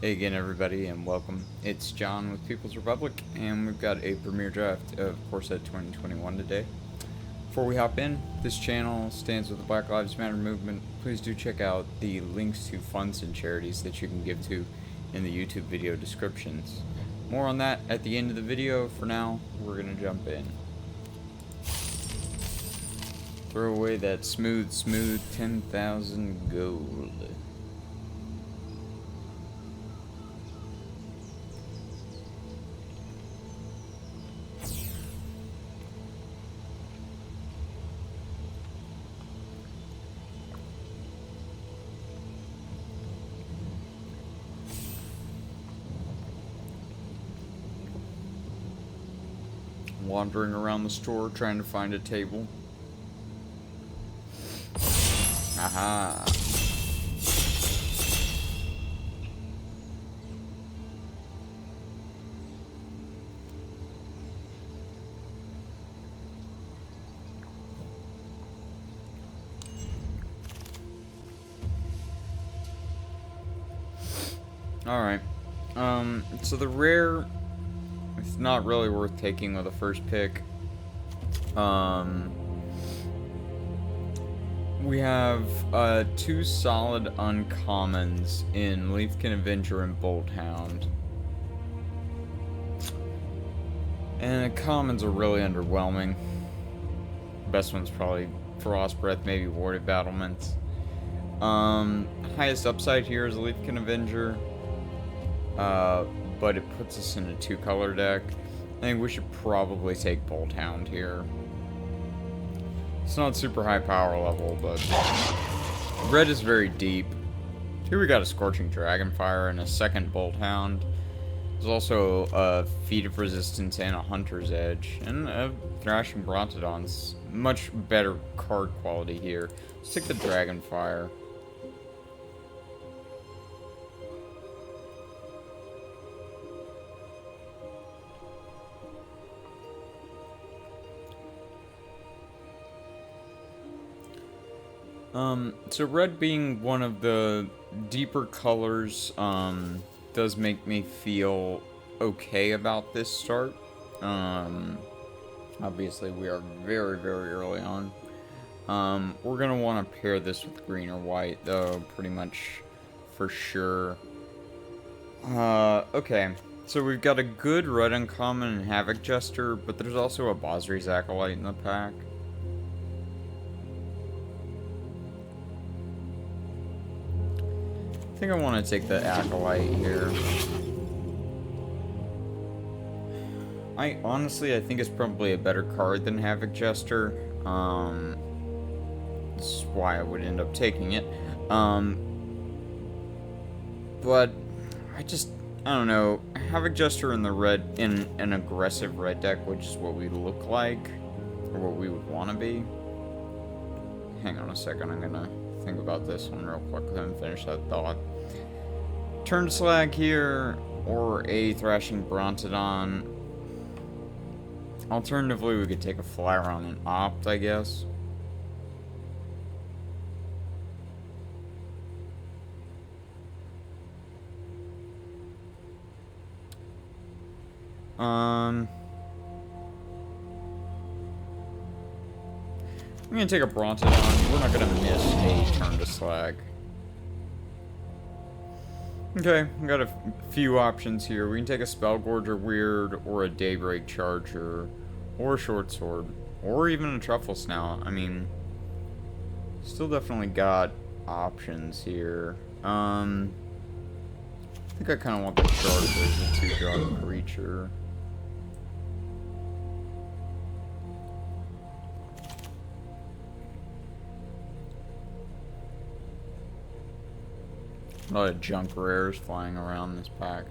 Hey again, everybody, and welcome. It's John with People's Republic, and we've got a premiere draft of Core Set 2021 today. Before we hop in, this channel stands with the Black Lives Matter movement. Please do check out the links to funds and charities that you can give to in the YouTube video descriptions. More on that at the end of the video. For now, we're going to jump in. Throw away that smooth 10,000 gold. Wandering around the store trying to find a table. Aha. Alright. So the rare, it's not really worth taking with the first pick. We have two solid uncommons in Leafkin Avenger and Bolthound. And the commons are really underwhelming. Best one's probably Frost Breath, maybe Warded Battlements. Highest upside here is Leafkin Avenger. But it puts us in a two-color deck. I think we should probably take Bolthound here. It's not super high power level, but red is very deep. Here we got a Scorching Dragonfire and a second Bolthound. There's also a Feat of Resistance and a Hunter's Edge. And a Thrashing Brontodon's much better card quality here. Let's take the Dragonfire. So red being one of the deeper colors, does make me feel okay about this start. Obviously we are very, very early on. We're gonna want to pair this with green or white, though, pretty much for sure. Okay. So we've got a good red uncommon and Havoc Jester, but there's also a Bosri's Acolyte in the pack. I think I want to take the Acolyte here. I think it's probably a better card than Havoc Jester. This is why I would end up taking it. But I don't know. Havoc Jester in the red, in an aggressive red deck, which is what we look like, or what we would want to be. Hang on a second, I'm gonna think about this one real quick and finish that thought. Turn Slag here, or a Thrashing Brontodon. Alternatively, we could take a flyer on an Opt, I guess. I'm gonna take a Brontodon. We're not gonna miss a turn to Slag. Okay, we got a few options here. We can take a Spellgorger Weird, or a Daybreak Charger, or a Short Sword, or even a Truffle Snout. I mean, still definitely got options here. I think I kind of want the Charger as a 2-drop creature. A lot of junk rares flying around this pack.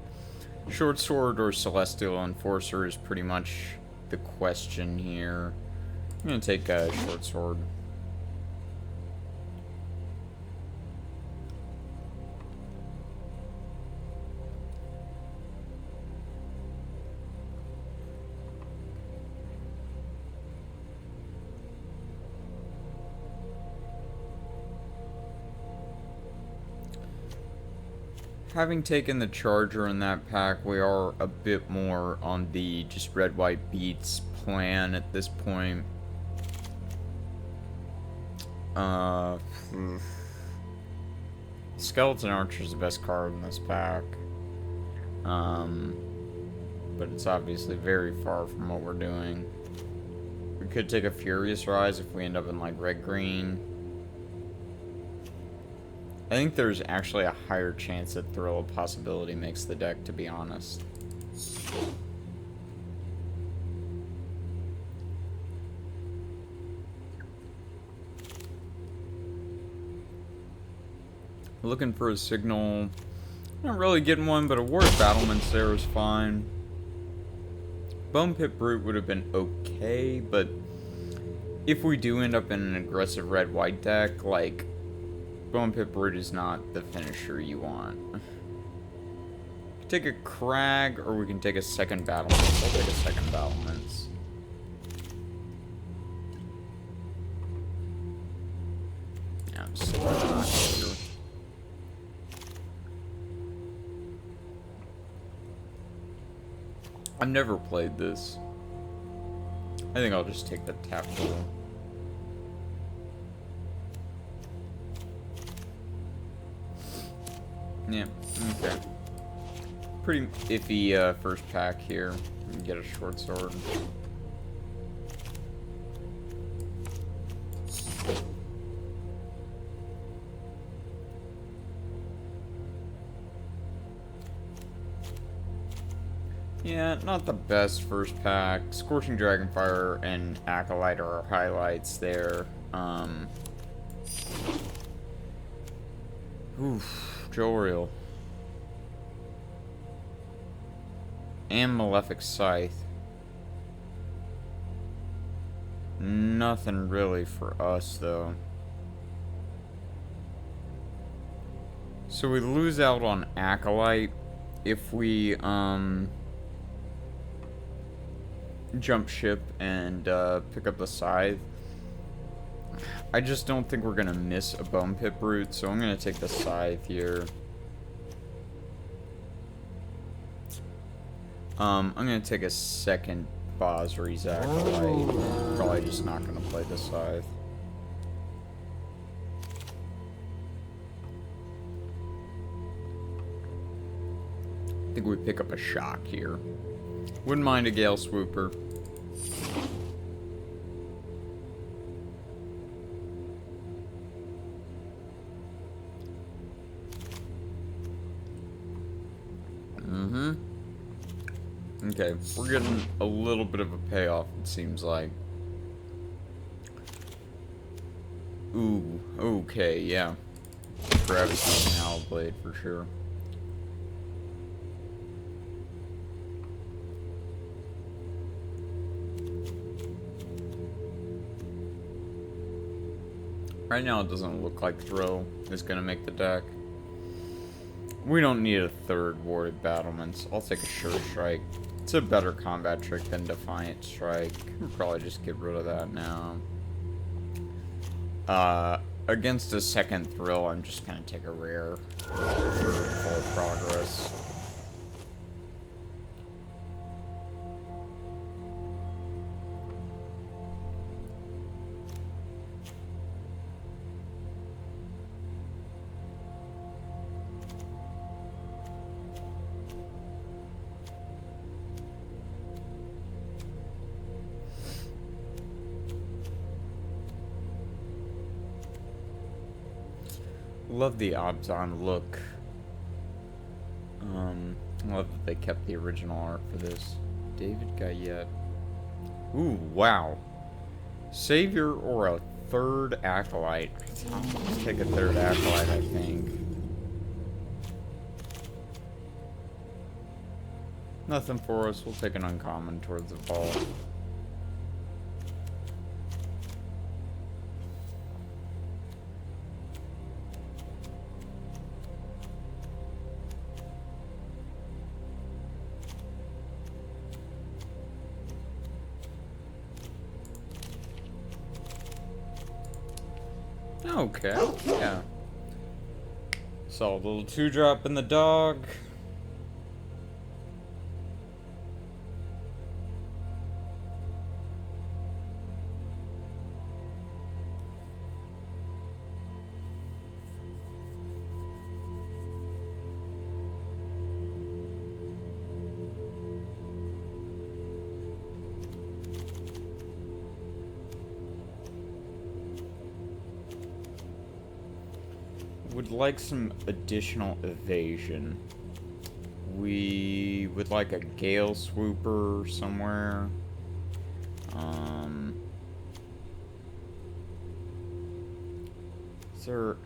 Short Sword or Celestial Enforcer is pretty much the question here. I'm gonna take a Short Sword. Having taken the Charger in that pack, we are a bit more on the just red-white beats plan at this point. Skeleton Archer is the best card in this pack. But it's obviously very far from what we're doing. We could take a Furious Rise if we end up in like red-green. I think there's actually a higher chance that Thrill of Possibility makes the deck, to be honest. Looking for a signal. Not really getting one, but a War of Battlements there is fine. Bone Pit Brute would have been okay, but if we do end up in an aggressive red-white deck, like, Bone Pit Brute is not the finisher you want. We can take a Crag, or we can take a second Battlements. I'll take a second Battlements. Yeah, I'm just not here. I've never played this. I think I'll just take the tap pool. Yeah, okay. Pretty iffy first pack here. Get a short sword. Yeah, not the best first pack. Scorching Dragonfire and Acolyte are our highlights there. Joriel. And Malefic Scythe. Nothing really for us, though. So we lose out on Acolyte if we, jump ship and pick up the Scythe. I just don't think we're gonna miss a Bone Pit Brute, so I'm gonna take the Scythe here. I'm gonna take a second Bosri's Acolyte. Probably just not gonna play the Scythe. I think we pick up a Shock here. Wouldn't mind a Gale Swooper. Okay, we're getting a little bit of a payoff, it seems like. Ooh, okay, yeah. Gravity and Owl Blade for sure. Right now, it doesn't look like Throw is going to make the deck. We don't need a third Warded Battlements. I'll take a Sure Strike. It's a better combat trick than Defiant Strike. We'll probably just get rid of that now. Against a second Thrill, I'm just going to take a rare for full progress. Love the Obzon look. Love that they kept the original art for this. David Guyette. Ooh, wow. Savior or a third Acolyte. Let's take a third Acolyte, I think. Nothing for us. We'll take an uncommon towards the ball. Okay, yeah. Saw a little 2-drop in the dog. Would like some additional evasion. We would like a Gale Swooper somewhere. Is there...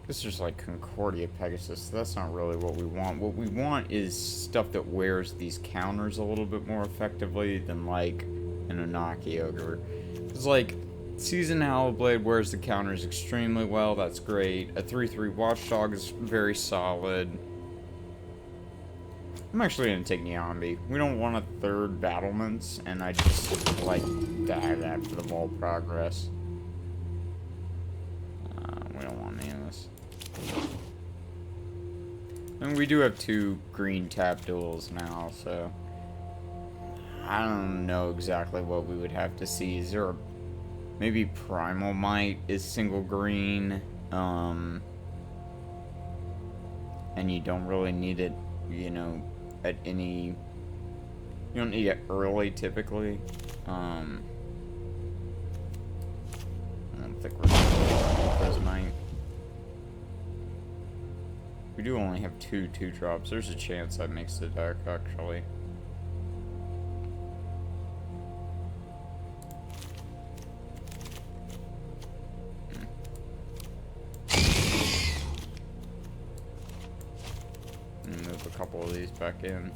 This is like Concordia Pegasus. That's not really what we want. What we want is stuff that wears these counters a little bit more effectively than like an Anaki Ogre. It's like... Seasoned Howlblade wears the counters extremely well, that's great. A 3/3 Watchdog is very solid. I'm actually going to take Nyambi. We don't want a third Battlements, and I just like to have that for the ball progress. We don't want any of this. And we do have 2 green tap duels now, so... I don't know exactly what we would have to see. Is there a... Maybe Primal Might is single green, and you don't really need it, you know, at any... You don't need it early, typically. I don't think we're going to Prismite. We do only have 2 2-drops. There's a chance that makes the deck, actually. Couple of these back in.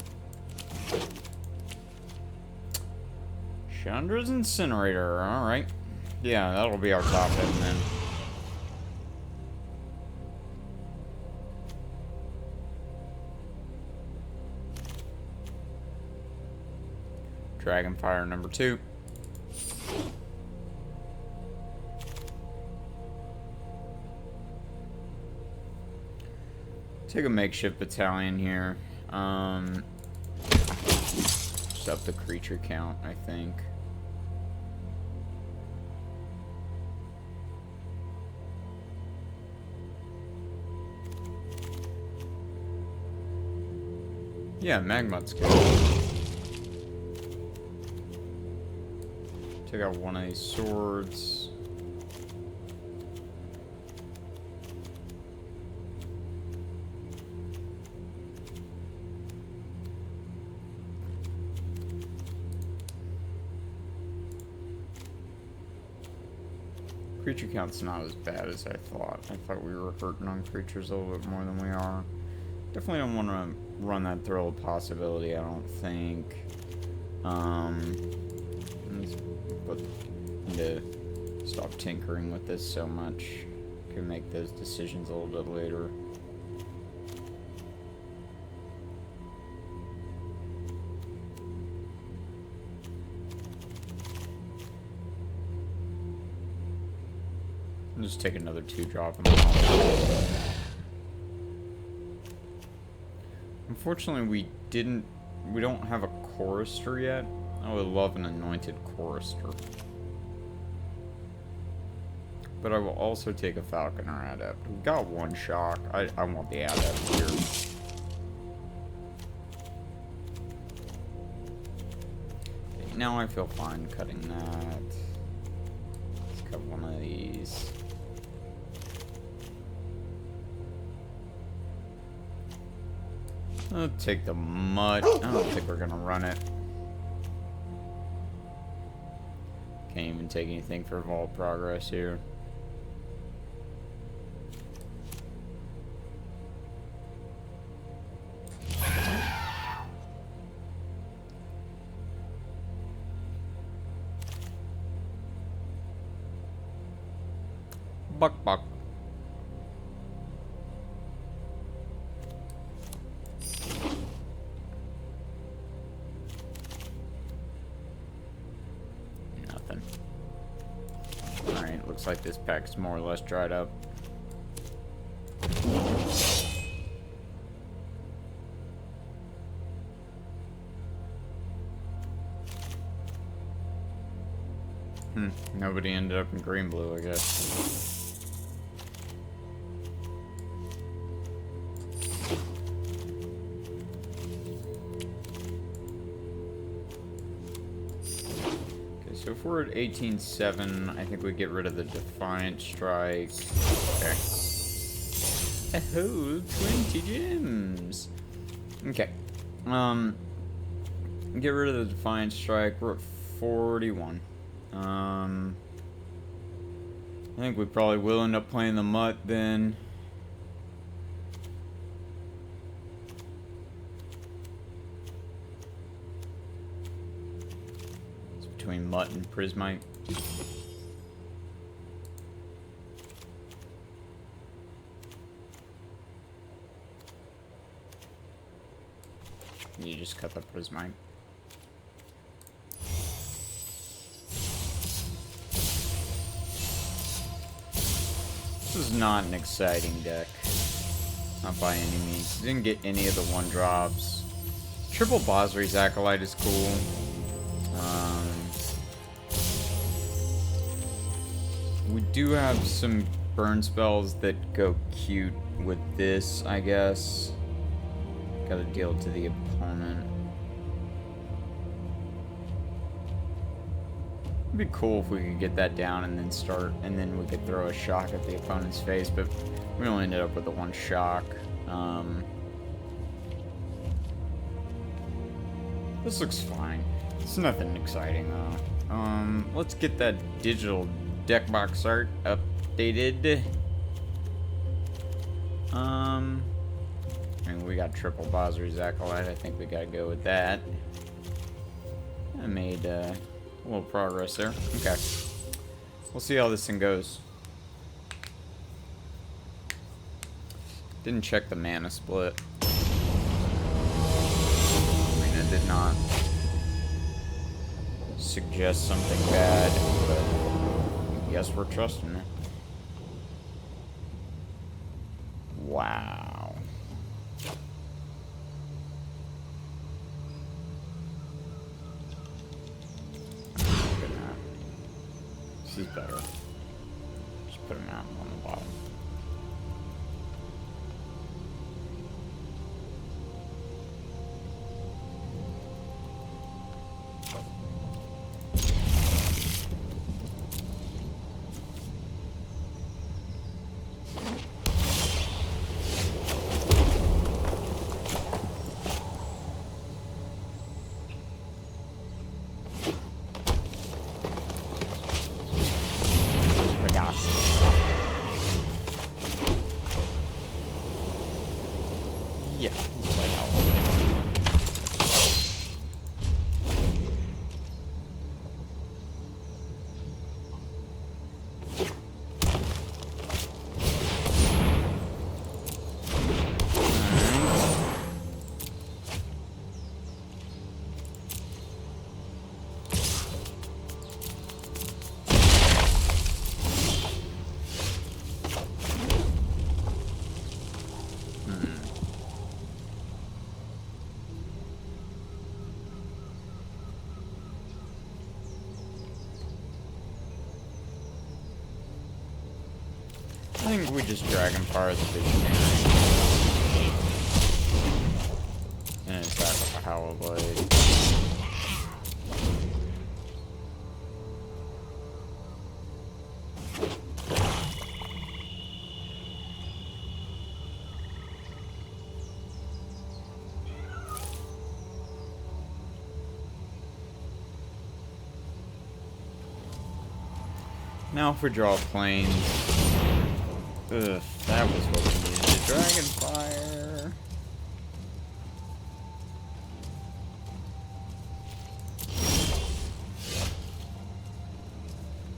Chandra's Incinerator, alright. Yeah, that'll be our top end then. Dragonfire number 2. Take a makeshift battalion here. Just up the creature count, I think. Yeah, Magmut's good. Take out one of these swords. Creature count's not as bad as I thought. I thought we were hurting on creatures a little bit more than we are. Definitely don't want to run that Thrill of Possibility, I don't think. Let's need to stop tinkering with this so much. Can make those decisions a little bit later. I'll just take another 2-drop and unfortunately, we don't have a Chorister yet. I would love an Anointed Chorister. But I will also take a Falconer Adept. We got 1 shock. I want the Adept here. Okay, now I feel fine cutting that. Let's cut one of these. I'll take the mud. I don't think we're gonna run it. Can't even take anything for Vault Progress here. Buck buck. Looks like this pack's more or less dried up. Nobody ended up in green-blue, I guess. So if we're at 18-7, I think we get rid of the Defiant Strike. Okay. A whole 20 gems. Okay. Get rid of the Defiant Strike. We're at 41. I think we probably will end up playing the Mutt then. Between Mutt and Prismite. You just cut the Prismite. This is not an exciting deck. Not by any means. Didn't get any of the 1-drops. Triple Basri's Acolyte is cool. We do have some burn spells that go cute with this, I guess. Gotta deal to the opponent. It'd be cool if we could get that down and then start, and then we could throw a shock at the opponent's face, but we only ended up with the 1 shock. This looks fine. It's nothing exciting though. Let's get that digital deck box art updated. I mean, we got triple Basri's Acolyte. I think we gotta go with that. I made a little progress there. Okay. We'll see how this thing goes. Didn't check the mana split. I mean, it did not suggest something bad, but I guess we're trusting it. Wow. Look at that. This is better. Just put a map on the bottom. I think we just Dragonfire the Visionary. And attack with a Howl Blade. Now if we draw planes. Ugh, that was what we needed. Dragonfire.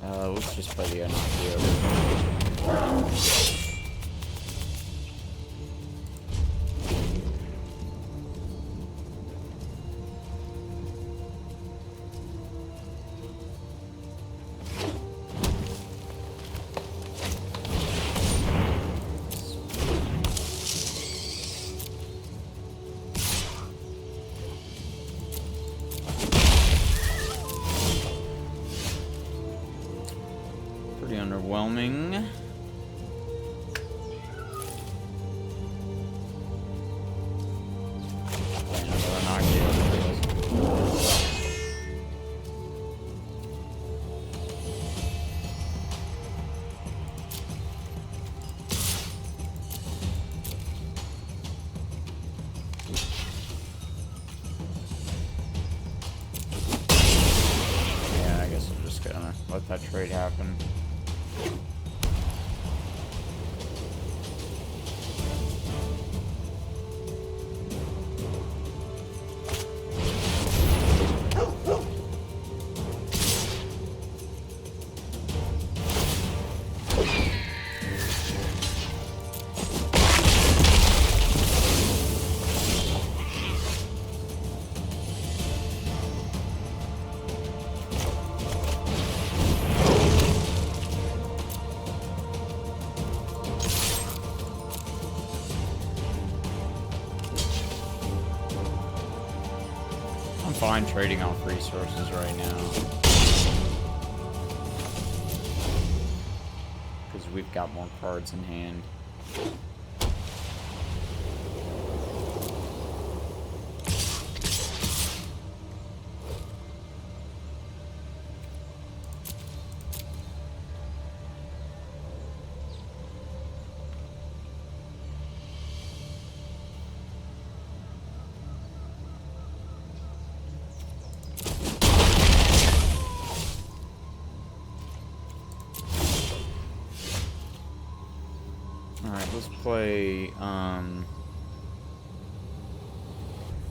Let's just play the Anarchio. overwhelming. Let that trade happen. Fine trading off resources right now. Because we've got more cards in hand. Alright, let's play,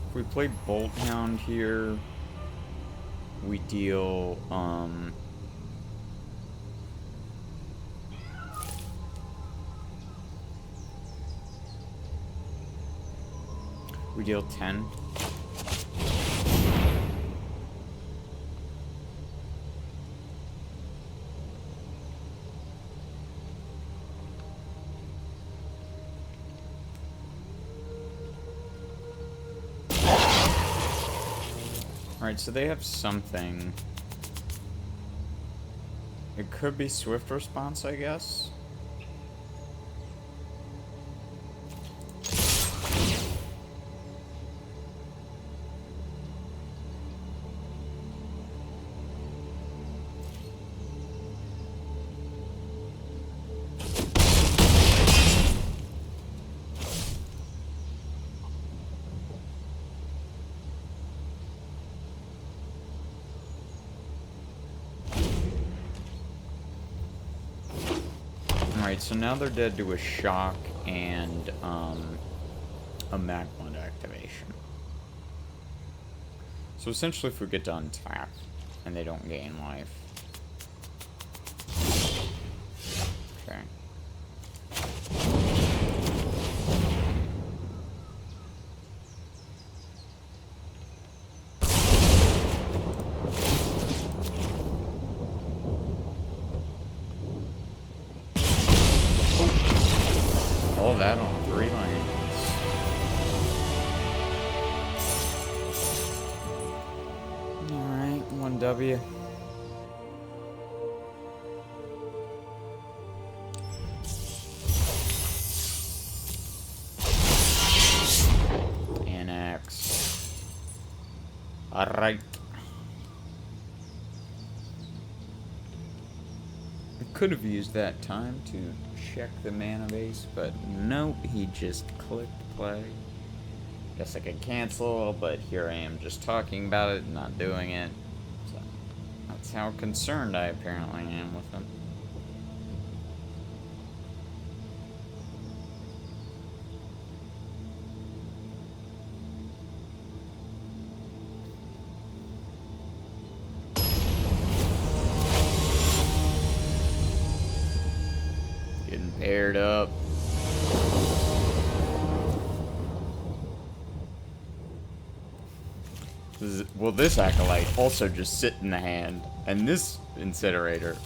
if we play Bolt Hound here, we deal, we deal 10. Alright, so they have something. It could be swift response, I guess. Alright, so now they're dead to a shock and a magma activation. So essentially if we get to untap and they don't gain life. Okay. All that on 3 lanes. Alright, 1W. NX. Alright. Could have used that time to check the mana base, but nope, he just clicked play. Guess I could cancel, but here I am just talking about it and not doing it. So that's how concerned I apparently am with him. Paired up. Will this Acolyte also just sit in the hand? And this Incinerator.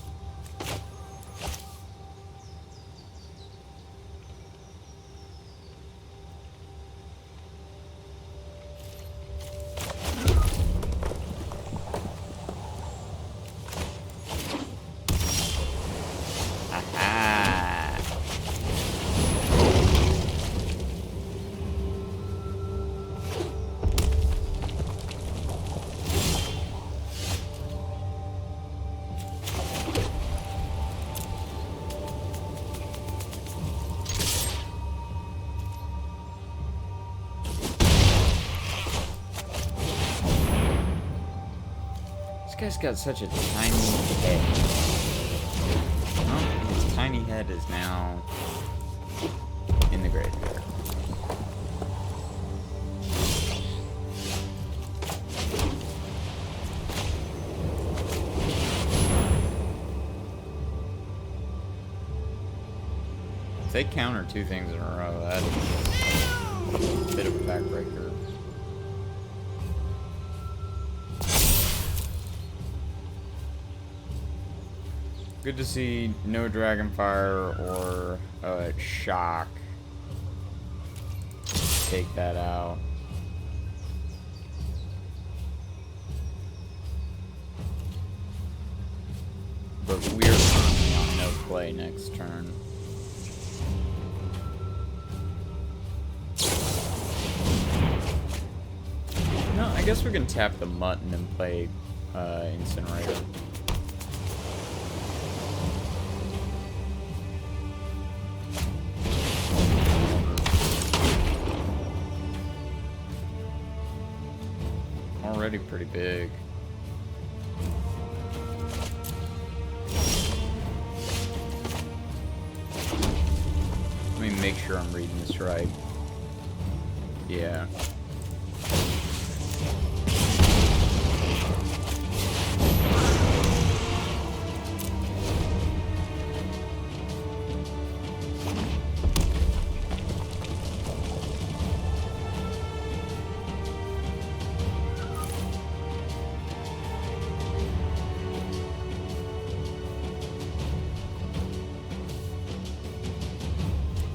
guy's got such a tiny head. Oh, his tiny head is now in the graveyard. If they counter 2 things in a row, that's a bit of a backbreaker. Good to see no Dragonfire or Shock. Take that out. But we're currently on no play next turn. No, I guess we can tap the Mutt and then play Incinerator. Already pretty big. Let me make sure I'm reading this right. Yeah.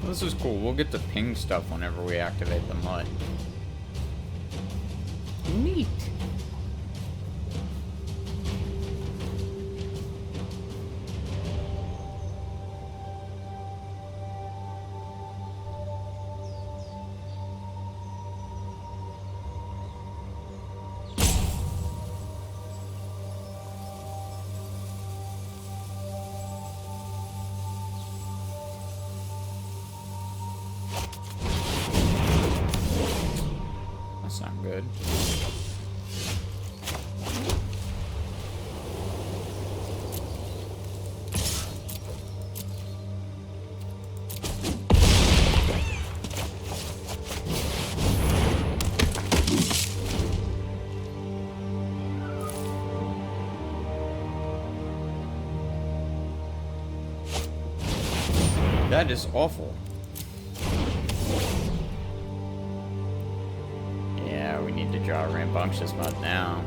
This is cool. We'll get to ping stuff whenever we activate the Mutt. Neat. That's not good. That is awful. Yeah, we need to draw a Rambunctious Mutt now.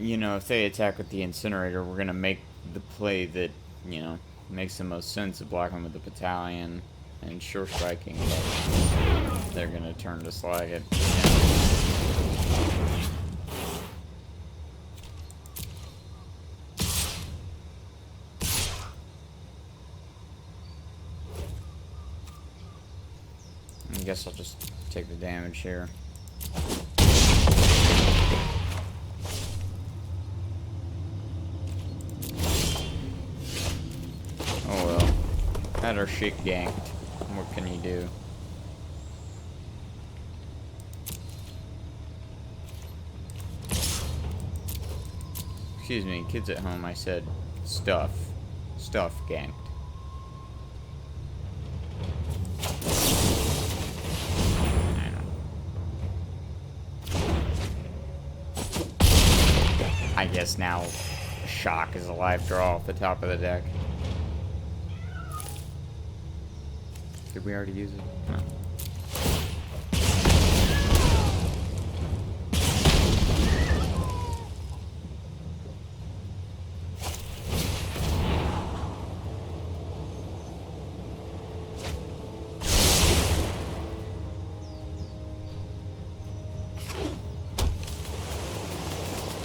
You know, if they attack with the Incinerator, we're gonna make the play that, you know, makes the most sense of blocking with the Battalion and sure striking, but they're gonna turn to slag it. I guess I'll just take the damage here. Oh well. Had our shit ganked. What can you do? Excuse me, kids at home, I said stuff. Stuff ganked. I guess now Shock is a live draw off the top of the deck. Did we already use it? No.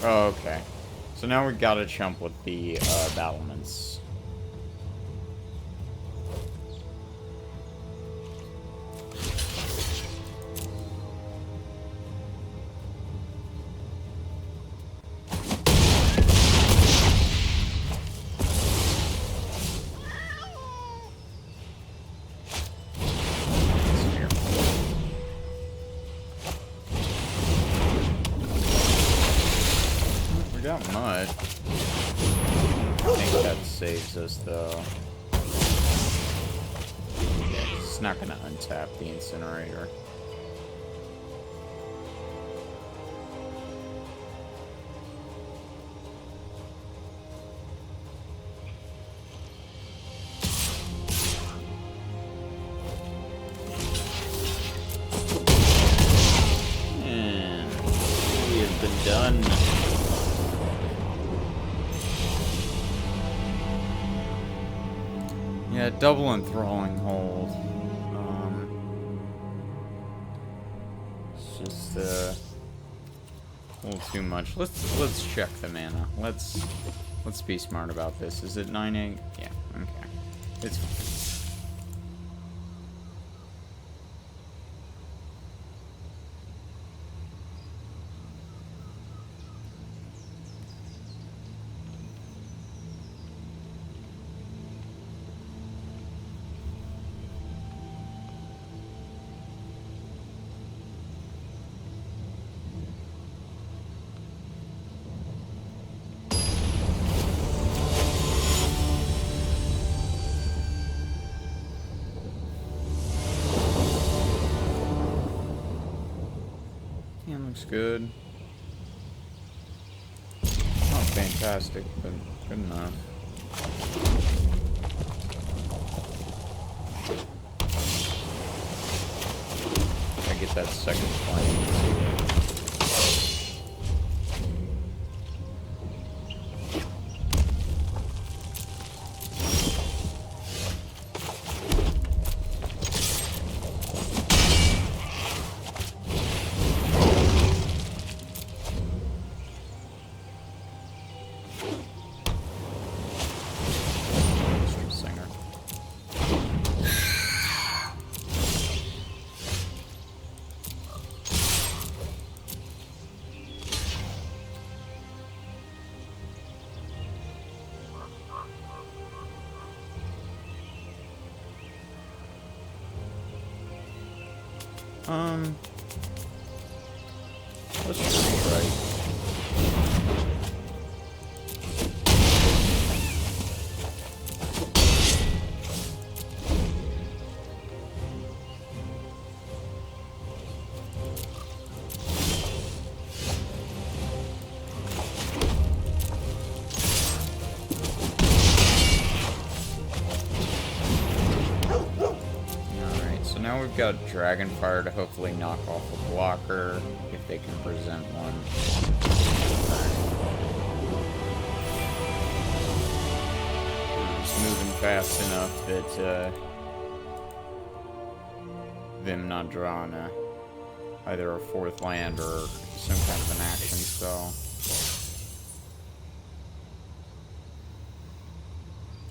Oh, okay. So now we gotta chump with the battlements. Got mud. I think that saves us though. Yeah, it's not gonna untap the incinerator. And we have been done. Yeah, double enthralling hold. It's just a little too much. Let's check the mana. Let's be smart about this. Is it 9/8? Yeah, okay. It's fine. Yeah, looks good. Not fantastic, but good enough. I get that second flame. Let's just right. Now we've got Dragonfire to hopefully knock off a blocker, if they can present one. We're just moving fast enough that them not drawing either a fourth land or some kind of an action spell.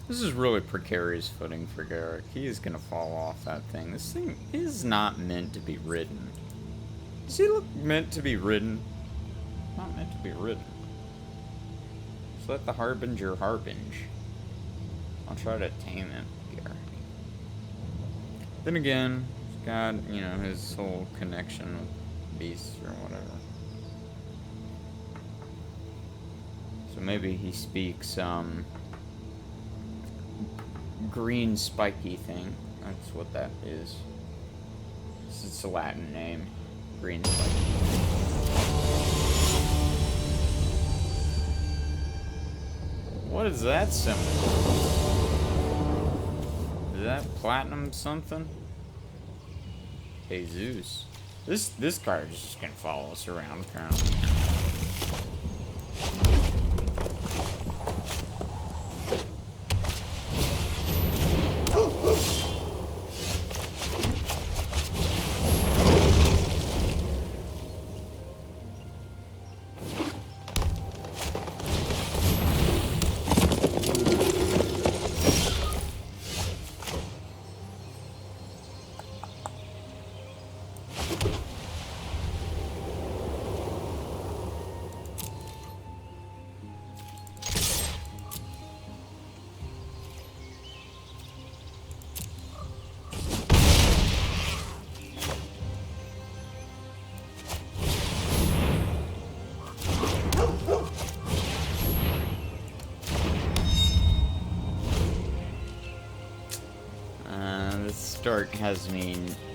This is really precarious footing for Garrick. He is going to fall off that thing. This thing is not meant to be ridden. Does he look meant to be ridden? Not meant to be ridden. Just let the Harbinger harbinge. I'll try to tame him, Garrick. Then again, he's got, you know, his whole connection with beasts or whatever. So maybe he speaks, green spiky thing. That's what that is. It's a Latin name. Green spiky. What is that symbol? Is that platinum something? Jesus. This card is just gonna follow us around, apparently.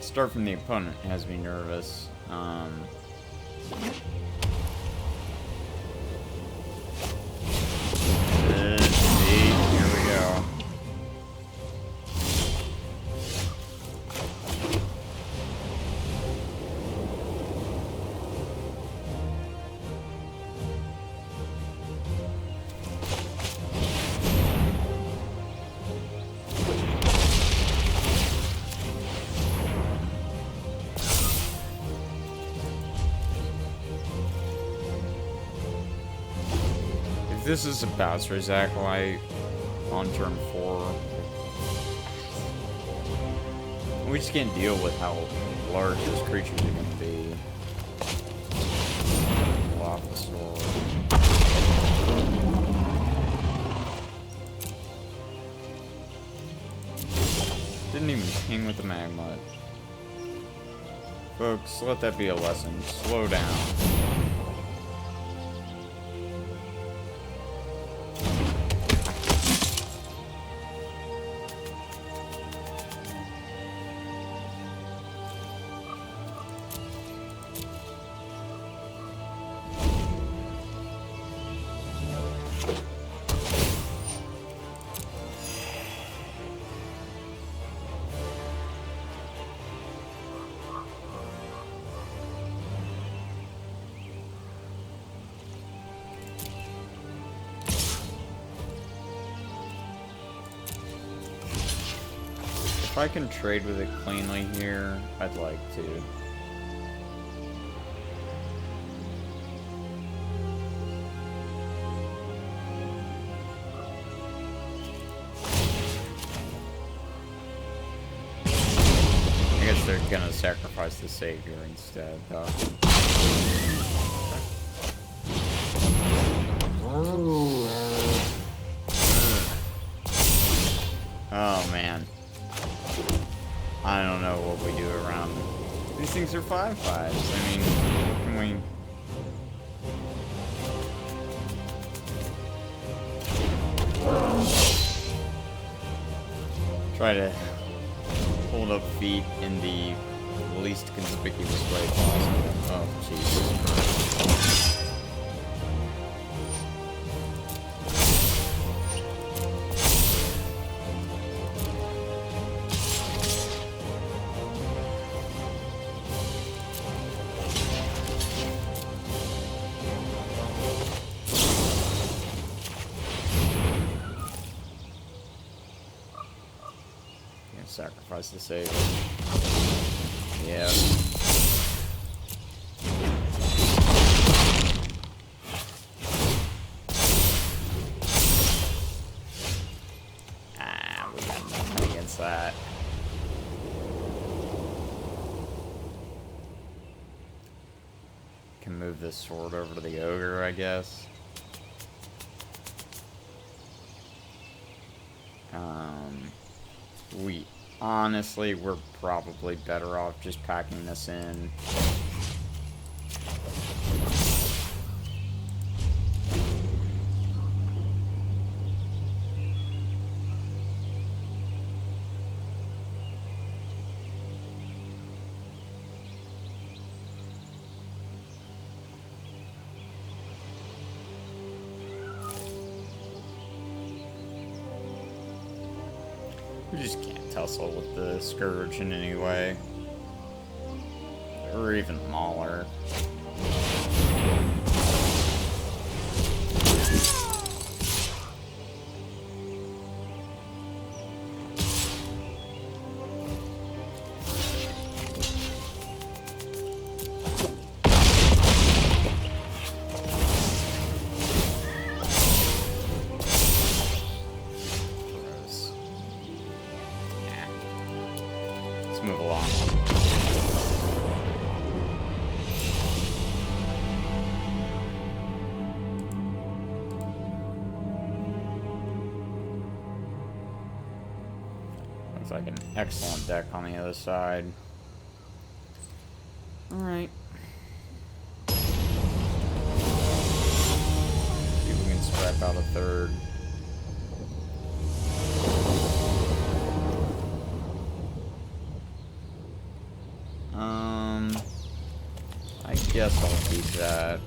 Start from the opponent has me nervous. Let's see, here we go. This is a Bowser's Acolyte on turn 4. We just can't deal with how large those creatures are going to be. Pull off the sword. Didn't even ping with the Magmut. Folks, let that be a lesson. Slow down. If I can trade with it cleanly here, I'd like to. I guess they're gonna sacrifice the savior instead, though. Oh man. I don't know what we do around them. These things are 5/5s. I mean, what can we... Try to hold up feet in the least conspicuous way possible. Oh, Jesus Christ. Sacrifice the save. Yeah. We got nothing against that. Can move this sword over to the ogre, I guess. Honestly, we're probably better off just packing this in. We just can't tussle with the Scourge in any way. Or even Mauler. Move along. Looks like an excellent deck on the other side. Alright. See if we can scrap out a third. I guess I'll keep that.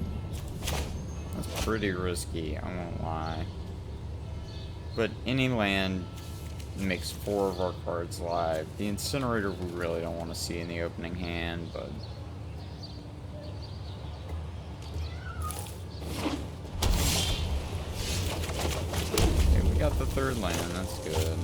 That's pretty risky, I won't lie. But any land makes 4 of our cards live. The Incinerator we really don't want to see in the opening hand, but... Okay, we got the 3rd land, that's good.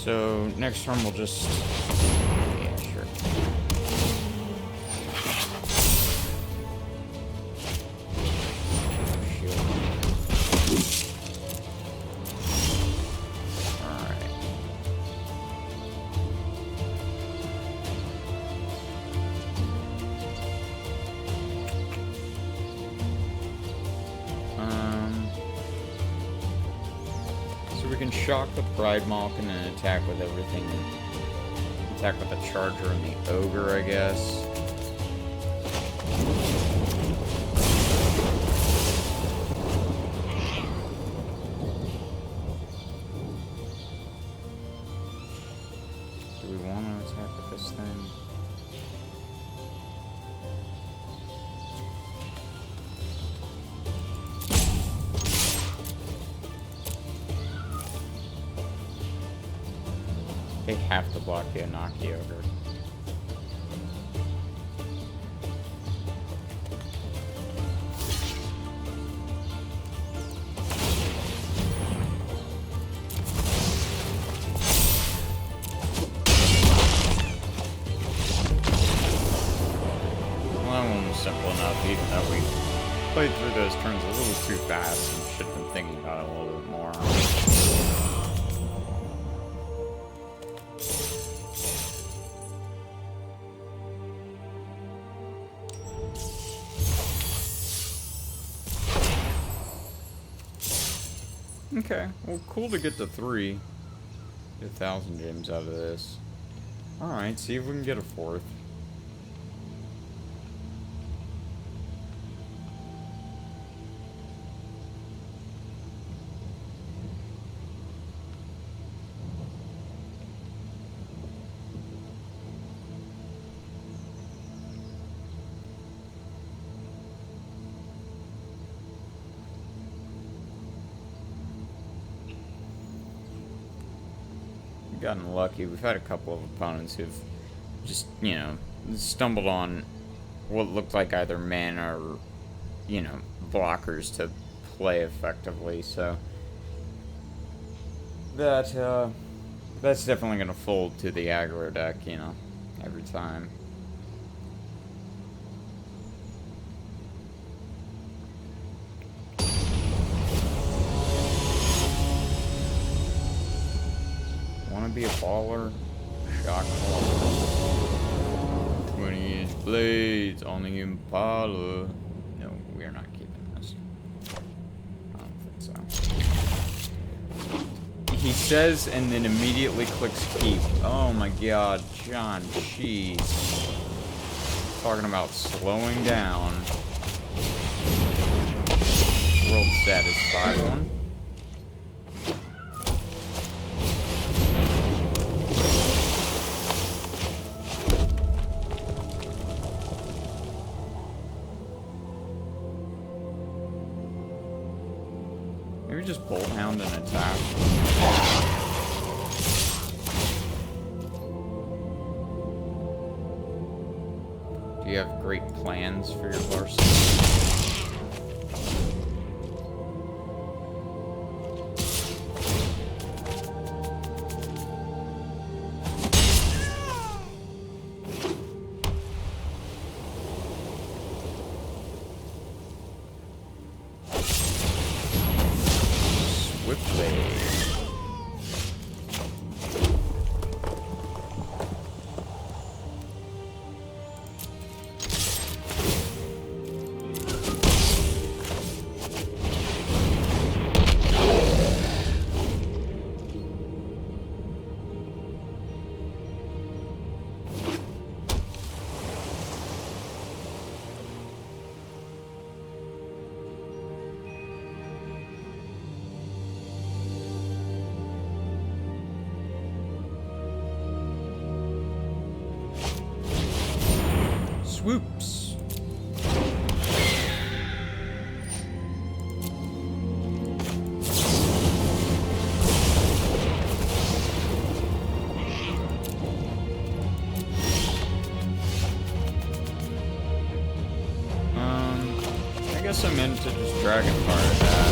So, next turn we'll just... Yeah, sure. Alright. So we can shock the Pride Malk and then attack with everything. Attack with the Charger and the Ogre, I guess. Do we want to attack with this thing? They have to block the Anaki Ogre. Well, that one was simple enough, even though we played through those turns a little too fast and should have been thinking about it a little bit more. Okay, well, cool to get to 3. Get 1,000 gems out of this. Alright, see if we can get a 4th. Gotten lucky. We've had a couple of opponents who've just, you know, stumbled on what looked like either mana or, you know, blockers to play effectively, so that's definitely gonna fold to the aggro deck, you know, every time. Wanna be a baller? Shock baller. 20-inch blades on the Impala. No, we are not keeping this. I don't think so. He says and then immediately clicks keep. Oh my god, John, jeez. Talking about slowing down. World satisfied one. Maybe just bolt hound and attack. Do you have great plans for your Larson? Swoops. I guess I'm into just Dragon Fire that.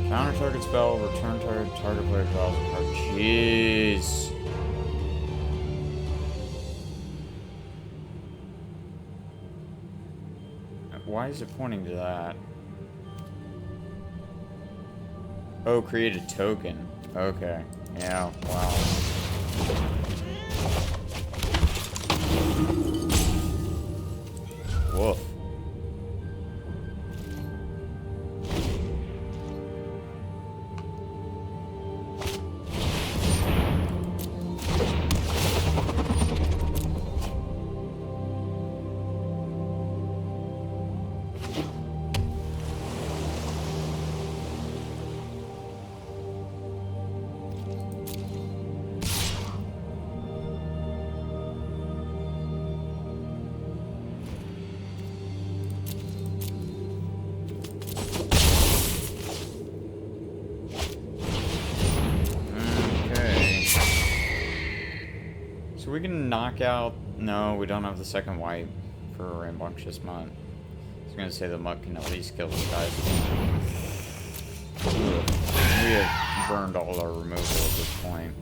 Counter target spell, return target player draws a card. Jeez. Why is it pointing to that? Oh, create a token. Okay. Yeah, wow. Woof. So we can knock out... No, we don't have the second wipe for a Rambunctious Mutt. I was gonna say the Mutt can at least kill this guy. We have burned all our removal at this point.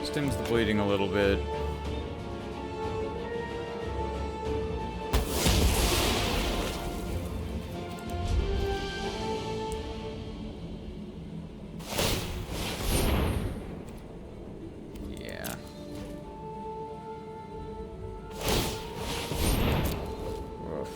Stims the bleeding a little bit. Yeah. Oof.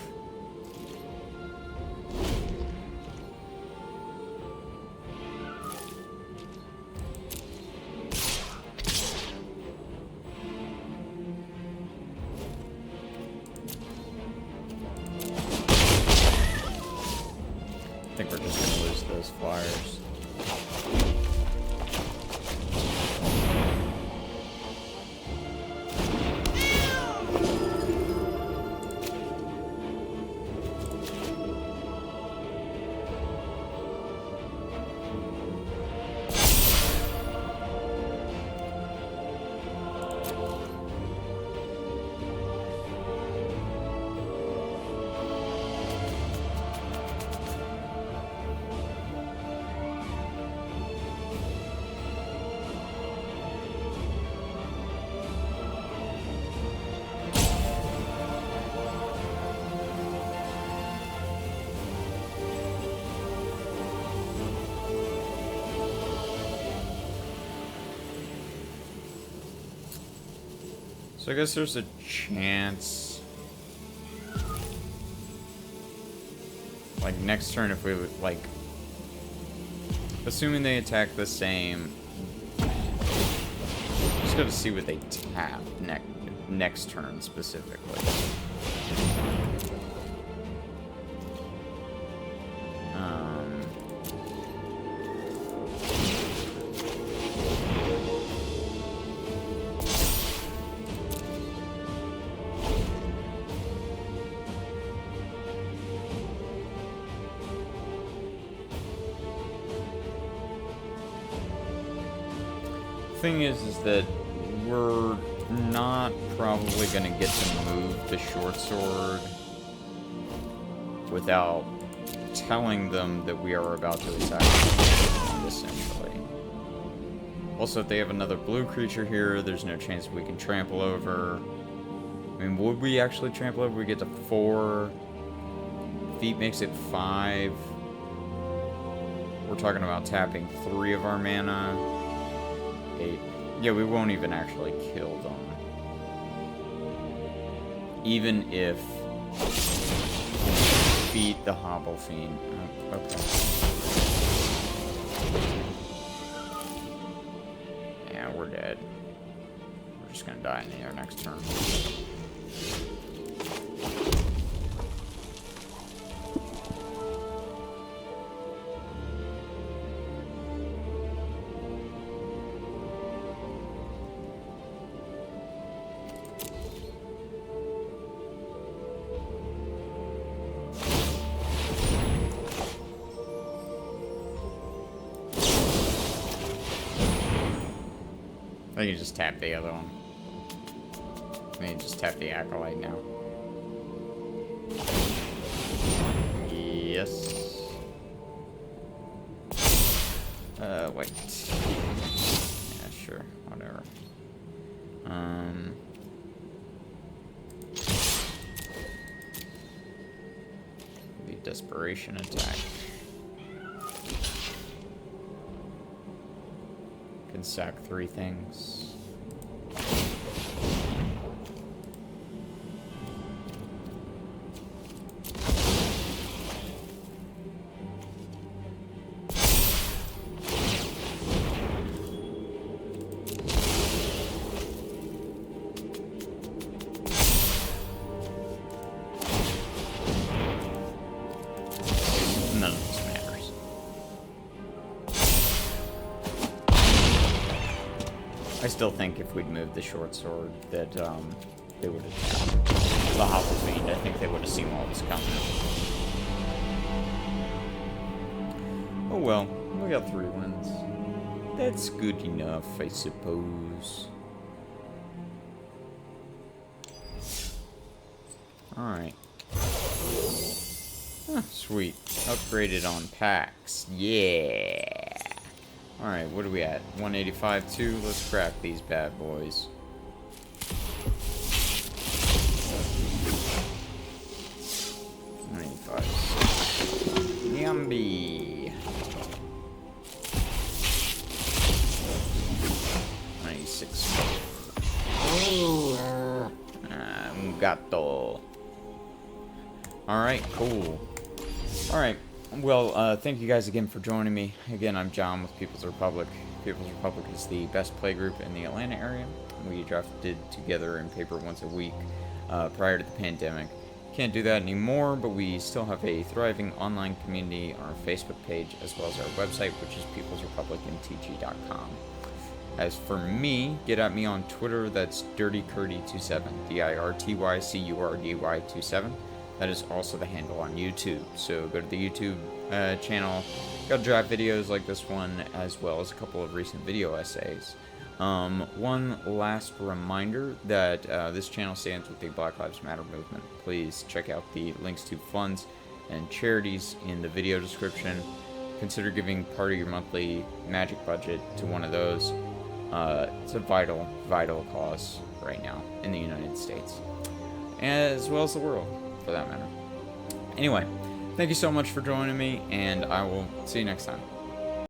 I think we're just gonna lose those flyers. So I guess there's a chance, like next turn if we would, like, assuming they attack the same, just gotta see what they tap next turn specifically. Thing is that we're not probably going to get to move the short sword without telling them that we are about to attack them, essentially. Also, if they have another blue creature here, there's no chance we can trample over. I mean, would we actually trample over? We get to 4. Feet makes it 5. We're talking about tapping 3 of our mana. 8. Yeah, we won't even actually kill them. Even if we defeat the Hobble Fiend. Oh, okay. Yeah, we're dead. We're just gonna die in our next turn. I can just tap the other one. I can just tap the Acolyte now. Yes. Wait. Yeah, sure. Whatever. The Desperation attack. Can sack 3 things. None of this matters. I still think if we'd moved the short sword that they would have the Hobble Fiend. I think they would have seen all this coming. Oh well, we got 3 wins. That's good enough, I suppose. Alright. Oh, sweet. Upgraded on packs. Yeah. Alright, what are we at? 185 too? Let's crack these bad boys. Yummy. 96. Un gato. Alright, cool. Alright, well, thank you guys again for joining me. Again, I'm John with People's Republic. People's Republic is the best play group in the Atlanta area. We drafted together in paper once a week prior to the pandemic. Can't do that anymore, but we still have a thriving online community on our Facebook page, as well as our website, which is peoplesrepublicmtg.com. As for me, get at me on Twitter, that's DirtyCurdy27, DIRTYCURDY27. That is also the handle on YouTube. So go to the YouTube channel, got draft videos like this one, as well as a couple of recent video essays. One last reminder that this channel stands with the Black Lives Matter movement. Please check out the links to funds and charities in the video description. Consider giving part of your monthly Magic budget to one of those. It's a vital, vital cause right now in the United States, as well as the world, for that matter. Anyway, thank you so much for joining me, and I will see you next time.